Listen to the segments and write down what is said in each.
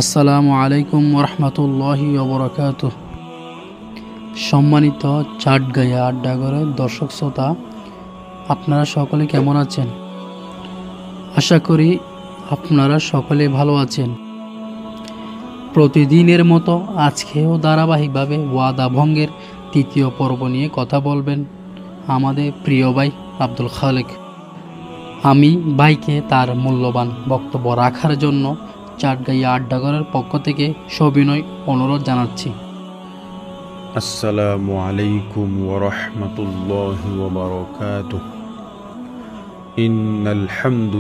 আসসালামু আলাইকুম রহমতুল্লাহি ওবরাকাতুহ। সম্মানিত চাটগাঁয়া আড্ডাঘরের দর্শক শ্রোতা, আপনারা সকলে কেমন আছেন? আশা করি আপনারা সকলে ভালো আছেন। প্রতিদিনের মতো আজকেও ধারাবাহিকভাবে ওয়াদা ভঙ্গের তৃতীয় পর্ব নিয়ে কথা বলবেন আমাদের প্রিয় ভাই আব্দুল খালেক। আমি ভাইকে তার মূল্যবান বক্তব্য রাখার জন্য চাটগাঁয়া আড্ডাঘরের পক্ষ থেকে সবিনয় অনুরোধ জানাচ্ছি। السلام عليكم ورحمة الله وبركاته. إن الحمد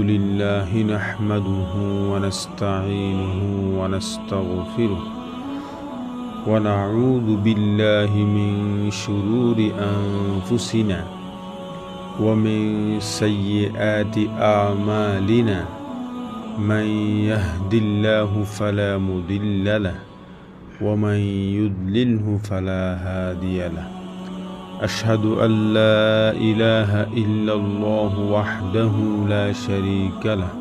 لله نحمده ونستعينه ونستغفره ونعوذ بالله من شرور أنفسنا ومن سيئات أعمالنا. من يهد الله فلا مضل له ومن يضلله فلا هادي له. أشهد أن لا إله إلا الله وحده لا شريك له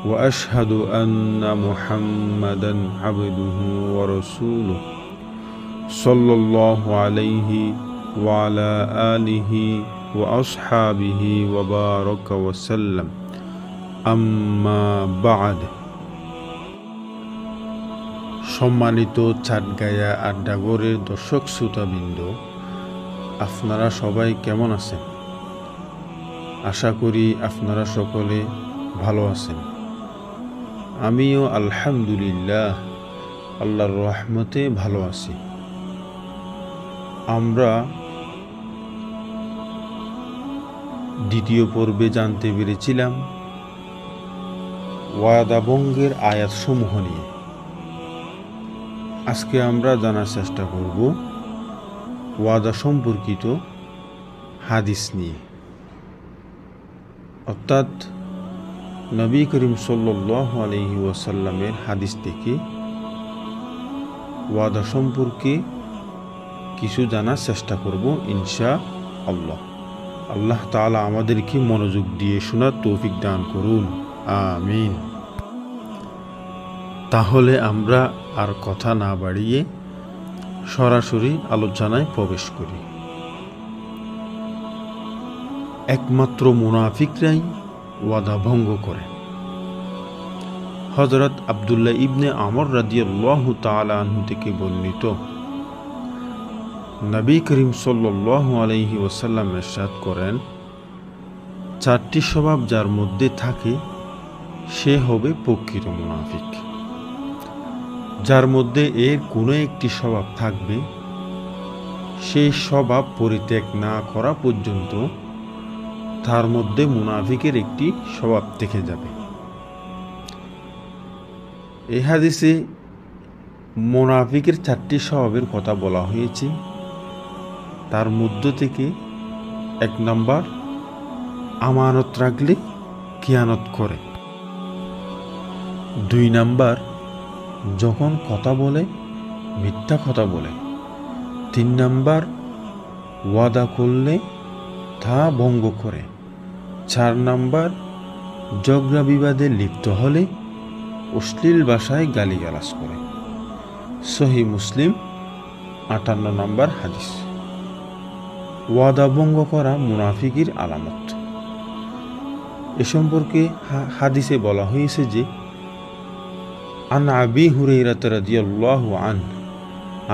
وأشهد أن محمدا عبده ورسوله صلى الله عليه وعلى آله وأصحابه وبارك وسلم. আম্মা বা'দ। সম্মানিত চাটগাঁয়া আড্ডাঘরের দর্শক শ্রোতাবৃন্দ, আপনারা সবাই কেমন আছেন? আশা করি আপনারা সকলে ভালো আছেন। আমিও আলহামদুলিল্লাহ আল্লাহর রহমতে ভালো আছি। আমরা দ্বিতীয় পর্বে জানতে পেরেছিলাম ওয়াদা ভঙ্গের আয়াতসমূহ নিয়ে। আজকে আমরা জানার চেষ্টা করব ওয়াদা সম্পর্কিত হাদিস নিয়ে, অর্থাৎ নবী করিম সাল্লাল্লাহু আলাইহি ওয়াসাল্লামের হাদিস থেকে ওয়াদা সম্পর্কে কিছু জানার চেষ্টা করব ইনশাআল্লাহ। আল্লাহ তাআলা আমাদেরকে মনোযোগ দিয়ে শোনার তৌফিক দান করুন, আমিন। তাহলে আমরা আর কথা না বাড়িয়ে সরাসরি আলোচনায় প্রবেশ করি। একমাত্র মুনাফিকরাই ওয়াদা ভঙ্গ করে। হযরত আব্দুল্লাহ ইবনে আমর রাদিয়াল্লাহু তাআলা আনহু থেকে বর্ণিত, নবী করিম সাল্লাল্লাহু আলাইহি ওয়াসাল্লাম ইরশাদ করেন, চারটি স্বভাব যার মধ্যে থাকে সে হবে প্রকৃত মুনাফিক। যার মধ্যে এর কোনো একটি স্বভাব থাকবে, সেই স্বভাব পরিত্যাগ না করা পর্যন্ত তার মধ্যে মুনাফিকের একটি স্বভাব থেকে যাবে। এই হাদিসে মুনাফিকের চারটি স্বভাবের কথা বলা হয়েছে। তার মধ্য থেকে 1 নম্বর, আমানত রাখলে খিয়ানত করে। 2 নম্বর, যখন কথা বলে মিথ্যা কথা বলে। 3 নম্বর, ওয়াদা করলে তা ভঙ্গ করে। 4 নম্বর, ঝগড়া বিবাদে লিপ্ত হলে অশ্লীল ভাষায় গালিগালাজ করে। সহিহ মুসলিম 58 নম্বর হাদিস। ওয়াদা ভঙ্গ করা মুনাফিকের আলামত। এ সম্পর্কে হাদিসে বলা হয়েছে যে, আন আবি হুরায়রা রাদিয়াল্লাহু আনহু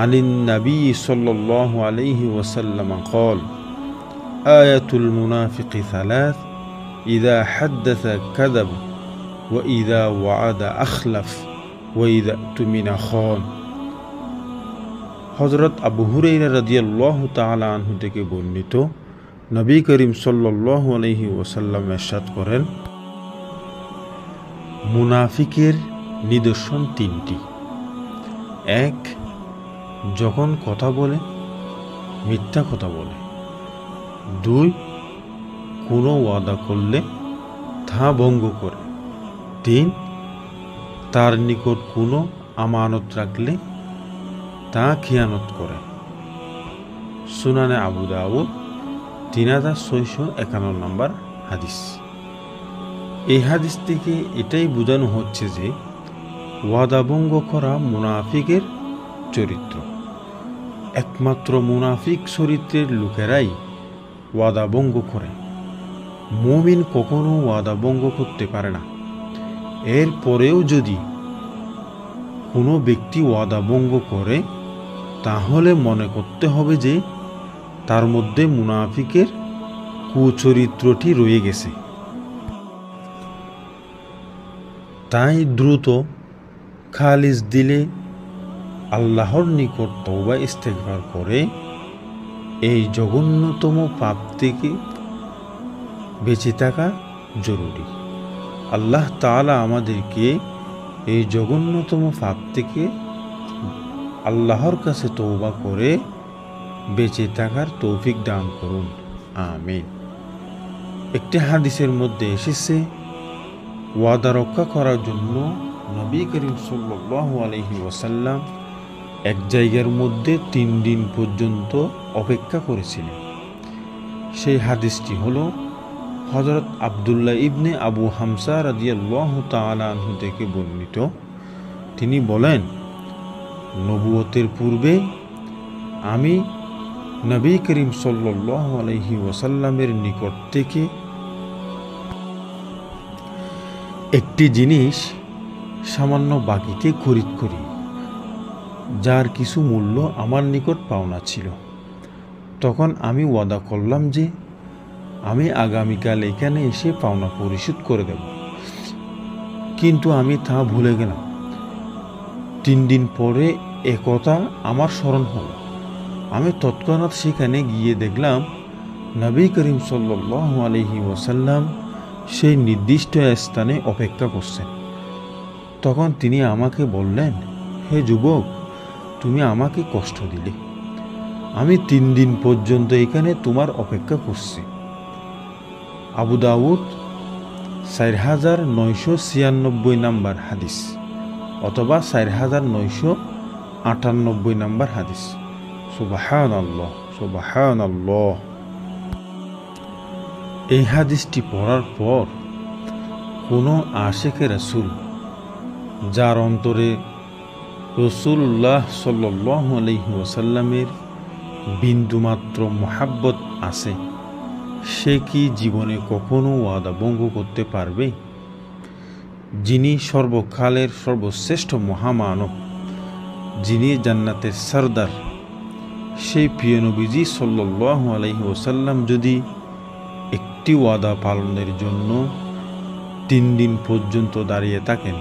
আনিন নবী সাল্লাল্লাহু আলাইহি ওয়াসাল্লাম قال آية المنافق 3 إذا حدث كذب وإذا وعد أخلف وإذا اؤتمن خان। হযরত আবু হুরায়রা রাদিয়াল্লাহু তাআলা আনহু থেকে বর্ণিত, নবী করিম সাল্লাল্লাহু আলাইহি ওয়াসাল্লাম ইরশাদ করেন, মুনাফিকের নিদর্শন 3টি। 1, যখন কথা বলে মিথ্যা কথা বলে। 2, কোনো ওয়াদা করলে তা ভঙ্গ করে। 3, তার নিকট কোনো আমানত রাখলে তা খিয়ানত করে। সুনানে আবু দাউদ 3651 নম্বর হাদিস। এই হাদিস থেকে এটাই বোঝানো হচ্ছে যে ওয়াদা ভঙ্গ করা মুনাফিকের চরিত্র। একমাত্র মুনাফিক চরিত্রের লোকেরাই ওয়াদা ভঙ্গ করে। মুমিন কখনো ওয়াদা ভঙ্গ করতে পারে না। এরপরেও যদি কোনো ব্যক্তি ওয়াদা ভঙ্গ করে তাহলে মনে করতে হবে যে তার মধ্যে মুনাফিকের কুচরিত্রটি রয়ে গেছে। তাই দ্রুত খালিস দিলে আল্লাহর নিকট তওবা ইস্তেগফার করে এই জঘন্যতম পাপ থেকে বেঁচে থাকা জরুরি। আল্লাহ তাআলা আমাদেরকে এই জঘন্যতম পাপ থেকে আল্লাহর কাছে তওবা করে বেঁচে থাকার তৌফিক দান করুন, আমিন। একটি হাদিসের মধ্যে এসেছে, ওয়াদা রক্ষা করার জন্য নবী করিম সাল্লাল্লাহু আলাইহি ওয়াসাল্লাম এক জায়গার মধ্যে 3 দিন পর্যন্ত অপেক্ষা করেছিলেন। সেই হাদিসটি হলো হযরত আব্দুল্লাহ ইবনে আবু হামসা রাদিয়াল্লাহু তাআলা আনহু থেকে বর্ণিত। তিনি বলেন, নবুয়তের পূর্বে আমি নবী করিম সাল্লাল্লাহু আলাইহি ওয়াসাল্লামের নিকট থেকে একটি জিনিস সামান্য বাকিতে খরিদ করি, যার কিছু মূল্য আমার নিকট পাওনা ছিল। তখন আমি ওয়াদা করলাম যে আমি আগামীকাল এখানে এসে পাওনা পরিশোধ করে দেব, কিন্তু আমি তা ভুলে গেলাম। 3 দিন পরে একথা আমার স্মরণ হলো। আমি তৎক্ষণাৎ সেখানে গিয়ে দেখলাম নবী করিম সাল্লাল্লাহু আলাইহি ওয়াসাল্লাম সেই নির্দিষ্ট স্থানে অপেক্ষা করছেন। তখন তিনি আমাকে বললেন, হে যুবক, তুমি আমাকে কষ্ট দিলে। আমি 3 দিন পর্যন্ত এখানে তোমার অপেক্ষা করছি। আবু দাউদ 4996 নাম্বার হাদিস অথবা 4998 নাম্বার হাদিস। সুবহানাল্লাহ, সুবহানাল্লাহ। এই হাদিসটি পড়ার পর কোনো আশিকে রাসূল যার অন্তরে রাসূলুল্লাহ সাল্লাল্লাহু আলাইহি ওয়াসাল্লামের বিন্দুমাত্র মহাব্বত আছে, সে কি জীবনে কখনো ওয়াদা ভঙ্গ করতে পারবে? যিনি সর্বকালের সর্বশ্রেষ্ঠ মহামানব, যিনি জান্নাতের সরদার, সেই প্রিয় নবীজি সাল্লাল্লাহু আলাইহি ওয়াসাল্লাম যদি একটি ওয়াদা পালনের জন্য 3 দিন পর্যন্ত দাঁড়িয়ে থাকেন,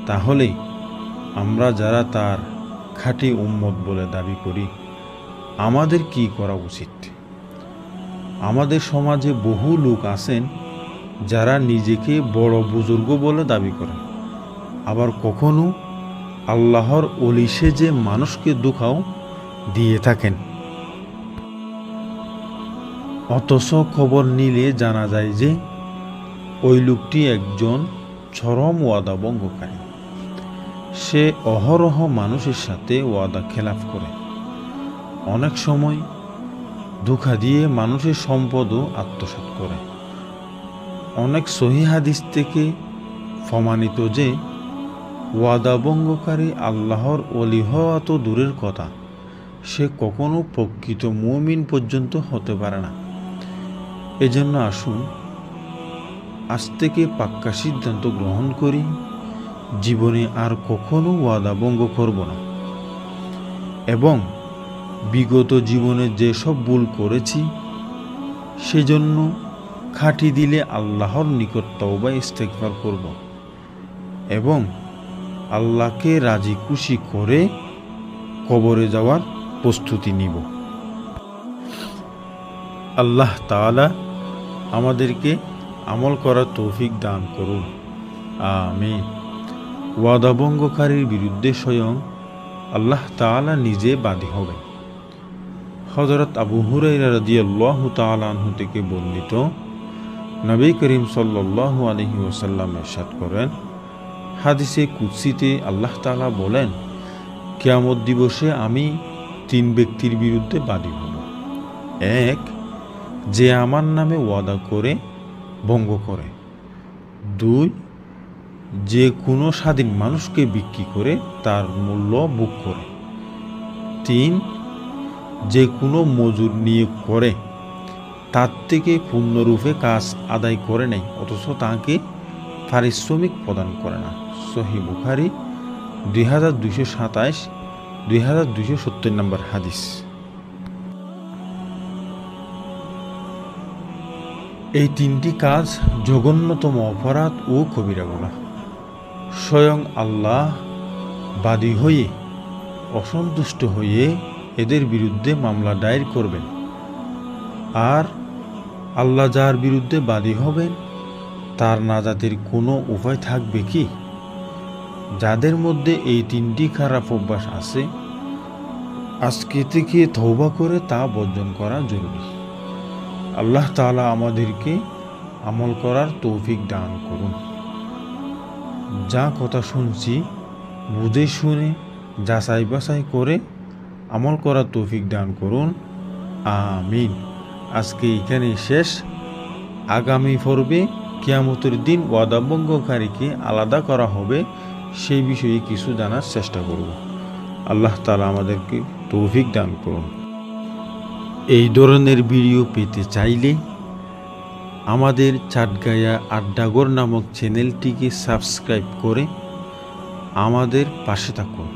তাহলে আমরা যারা তার খাঁটি উম্মত বলে দাবি করি, আমাদের কি করা উচিত? আমাদের সমাজে বহু লোক আছেন যারা নিজেকে বড় বুজুর্গ বলে দাবি করেন, আবার কখনো আল্লাহর ওলি সেজে মানুষকে ধোঁকাও দিয়ে থাকেন। অথচ খবর নিলে জানা যায় যে ওই লোকটি একজন চরম ওয়াদা ভঙ্গকারী। সে অহরহ মানুষের সাথে ওয়াদা খেলাফ করে, অনেক সময় ধোঁকা দিয়ে মানুষের সম্পদও আত্মসাৎ করে। অনেক সহিহ হাদিস থেকে প্রমাণিত যে ওয়াদা ভঙ্গকারী আল্লাহর ওলি হওয়া তো দূরের কথা, সে কখনো প্রকৃত মুমিন পর্যন্ত হতে পারে না। এজন্য আসুন আজ থেকে পাক্কা সিদ্ধান্ত গ্রহণ করি, জীবনে আর কখনো ওয়াদা ভঙ্গ করব না, এবং বিগত জীবনে যেসব ভুল করেছি সেজন্য খাঁটি দিলে আল্লাহর নিকট তওবা ইস্তেগফার করব এবং আল্লাহকে রাজি খুশি করে কবরে যাওয়ার প্রস্তুতি নিব। আল্লাহ তাআলা আমাদেরকে আমল করার তৌফিক দান করুন, আমিন। ওয়াদা ভঙ্গকারীর বিরুদ্ধে স্বয়ং আল্লাহ তাআলা নিজে বাদী হবেন। হযরত আবু হুরায়রা রাদিয়াল্লাহু তাআলা আনহু থেকে বর্ণিত, নবী করিম সাল্লাল্লাহু আলাইহি ওয়াসাল্লাম ইরশাদ করেন, হাদিসে কুদসিতে আল্লাহ তাআলা বলেন, কিয়ামত দিবসে আমি 3 ব্যক্তির বিরুদ্ধে বাদী হব। 1, যে আমার নামে ওয়াদা করে ভঙ্গ করে। 2, যে কোনো স্বাধীন মানুষকে বিক্রি করে তার মূল্য ভোগ করে। 3, যে কোনো মজুর নিয়োগ করে তার থেকে পূর্ণরূপে কাজ আদায় করে নেয় অথচ তাকে পারিশ্রমিক প্রদান করে না। সহিহ বুখারী 2227, 2270 নম্বর হাদিস। এই 3টি কাজ জঘন্যতম অপরাধ ও কবিরা গুনাহ। স্বয়ং আল্লাহ বাদী হয়ে অসন্তুষ্ট হয়ে এদের বিরুদ্ধে মামলা দায়ের করবেন। আর আল্লাহ যার বিরুদ্ধে বাদী হবেন তার নাজাতের কোনো উপায় থাকবে কি? যাদের মধ্যে এই 3টি খারাপ অভ্যাস আছে, আজকে থেকে তওবা করে তা বর্জন করা জরুরি। আল্লাহ তাআলা আমাদেরকে আমল করার তৌফিক দান করুন। যা কথা শুনছি বুঝে শুনে যাচাই বাছাই করে আমল করার তৌফিক দান করুন। আমিন। আজকে এখানে শেষ। আগামী পর্বে কিয়ামতের দিন ওয়াদা ভঙ্গকারীকে আলাদা করা হবে সেই বিষয়ে কিছু জানার চেষ্টা করব। আল্লাহ তাআলা আমাদেরকে তৌফিক দান করুন। এই ধরনের ভিডিও পেতে চাইলে আমাদের চাটগাঁয়া আড্ডাঘর নামক চ্যানেলটিকে সাবস্ক্রাইব করে আমাদের পাশে থাকুন।